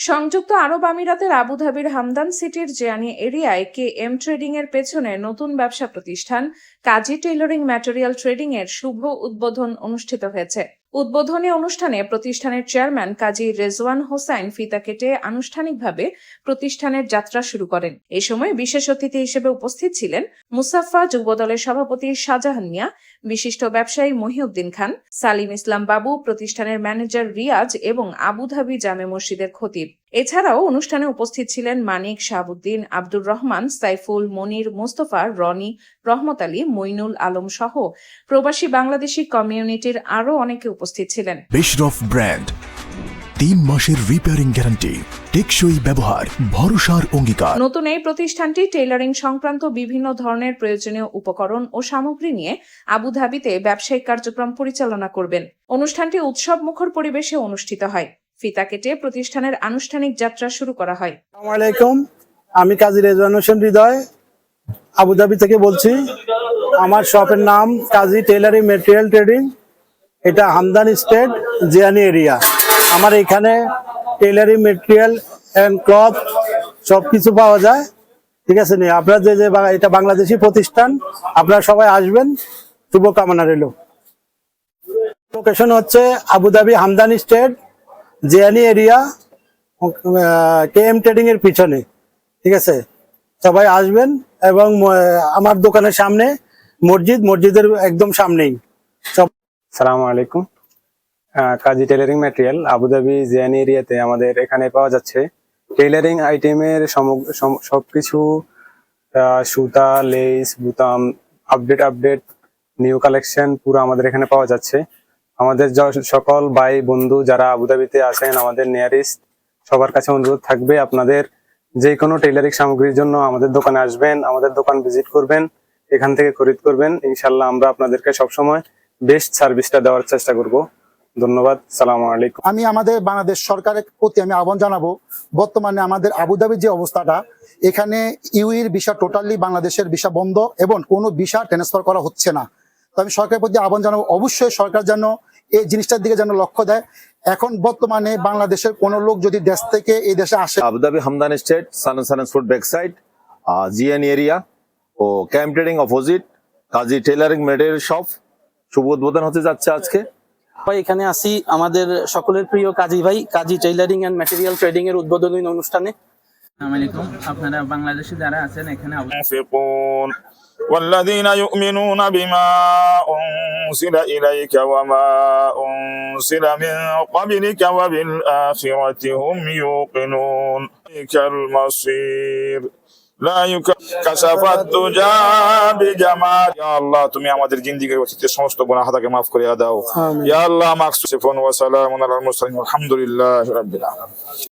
সংযুক্ত আরব আমিরাতের আবুধাবির হামদান সিটির জিয়ানি এরিয়ায় KM ট্রেডিং এর পেছনে নতুন ব্যবসা প্রতিষ্ঠান কাজী টেইলরিং ম্যাটেরিয়াল ট্রেডিং এর শুভ উদ্বোধন অনুষ্ঠিত হয়েছে। উদ্বোধনী অনুষ্ঠানে প্রতিষ্ঠানের চেয়ারম্যান কাজী রেজওয়ান হোসাইন ফিতা কেটে আনুষ্ঠানিকভাবে প্রতিষ্ঠানের যাত্রা শুরু করেন। এ সময় বিশেষ অতিথি হিসেবে উপস্থিত ছিলেন মুসাফা যুবদলের সভাপতি শাহজাহান মিয়া, বিশিষ্ট ব্যবসায়ী মহিউদ্দিন খান, সালিম ইসলাম বাবু, প্রতিষ্ঠানের ম্যানেজার রিয়াজ এবং আবুধাবি জামে মসজিদের খতিব। এছাড়াও অনুষ্ঠানে উপস্থিত ছিলেন মানিক, শাহাবুদ্দিন, আব্দুর রহমান, সাইফুল, মনির, মোস্তফা, রনি, রহমত আলী, মইনুল আলম সহ প্রবাসী বাংলাদেশি কমিউনিটির আরও অনেকে উপস্থিত ছিলেন। বেশরফ ব্র্যান্ড 3 মাসের রিপেয়ারিং গ্যারান্টি, টেকসই ব্যবহার, ভরসার অঙ্গীকার। নতুন এই প্রতিষ্ঠানটি টেইলারিং সংক্রান্ত বিভিন্ন ধরনের প্রয়োজনীয় উপকরণ ও সামগ্রী নিয়ে আবুধাবিতে ব্যবসায়িক কার্যক্রম পরিচালনা করবেন। অনুষ্ঠানটি উৎসব মুখর পরিবেশে অনুষ্ঠিত হয়। ফিতা কেটে প্রতিষ্ঠানের আনুষ্ঠানিক যাত্রা শুরু করা হয়। আসসালামু আলাইকুম, আমি কাজী রেজওয়ান হোসেন হৃদয় আবুধাবি থেকে বলছি। আমার শপের নাম কাজী টেইলারিং ম্যাটেরিয়াল ট্রেডিং, এটা হামদান স্টেট জিয়ানি এরিয়া। আমার এখানে টেইলারিং ম্যাটেরিয়াল এন্ড ক্লথ সবকিছু পাওয়া যায়, ঠিক আছে নি? আপনারা যে এটা বাংলাদেশি প্রতিষ্ঠান, আপনারা সবাই আসবেন, শুভকামনা রইল। লোকেশন হচ্ছে আবুধাবি হামদান স্টেট জিয়ানি এরিয়া, KM ট্রেডিং এর পিছনে, ঠিক আছে? সবাই আসবেন এবং আমার দোকানের সামনে মসজিদের একদম সামনেই। আসসালামু আলাইকুম, কাজী টেইলারিং ম্যাটেরিয়াল আবুধাবি জিয়ানি এরিয়াতে আমাদের এখানে পাওয়া যাচ্ছে টেইলারিং আইটেমের সবকিছু, সুতা, লেস, বুতাম, আপডেট নিউ কালেকশন পুরো আমাদের এখানে পাওয়া যাচ্ছে। আমাদের সকল ভাই বন্ধু যারা আবুধাবিতে আছেন, আমাদের নিয়ারেস্ট সবার কাছে অনুরোধ থাকবে, আপনাদের যে কোনো টেইলারিং সামগ্রীর জন্য আমাদের দোকানে আসবেন, আমাদের দোকান ভিজিট করবেন, এখান থেকে খরিদ করবেন। ইনশাল্লাহ আমরা আপনাদেরকে সবসময় বেস্ট সার্ভিসটা দেওয়ার চেষ্টা করব। ধন্যবাদ। সালামু আলাইকুম। আমি আমাদের বাংলাদেশ সরকারের প্রতি আমি আহ্বান জানাবো, বর্তমানে আমাদের আবুধাবির যে অবস্থাটা, এখানে ইউইর ভিসা টোটালি বাংলাদেশের ভিসা বন্ধ এবং কোনো ভিসা ট্রান্সফার করা হচ্ছে না। তো আমি সরকারের প্রতি আহ্বান জানাবো, অবশ্যই সরকার যেন এই জিনিসটার দিকে যেন লক্ষ্য দেয়। এখন বর্তমানে বাংলাদেশের কোন লোক যদি দেশ থেকে এই দেশে আসে, আবুধাবি হামদান স্টেট সানান food back side GN area ও KM trading opposite Kazi tailoring material shop শুভ উদ্বোধন হতে যাচ্ছে আজকে। এখানে আসি আমাদের সকলের প্রিয় কাজী ভাই কাজী টেইলারিং এন্ড ম্যাটেরিয়াল ট্রেডিং এর উদ্বোধনী অনুষ্ঠানে। আসসালামু আলাইকুম, আপনারা বাংলাদেশে যারা আছেন এখানে والذين يؤمنون بما أنزل إليك وما أنزل من قبلك وبالآخرة هم يوقنون إليك المصير لا كشف الدجى بجمال يا الله তুমি আমাদের জিন্দেগীর অতীতে সমস্ত গুনাহ খাতাকে maaf করে দাও। ইয়া আল্লাহ মাগফিরাতুন ওয়া সালামুন আলাল মুরসালিন আলহামদুলিল্লাহি রাব্বিল আলামিন।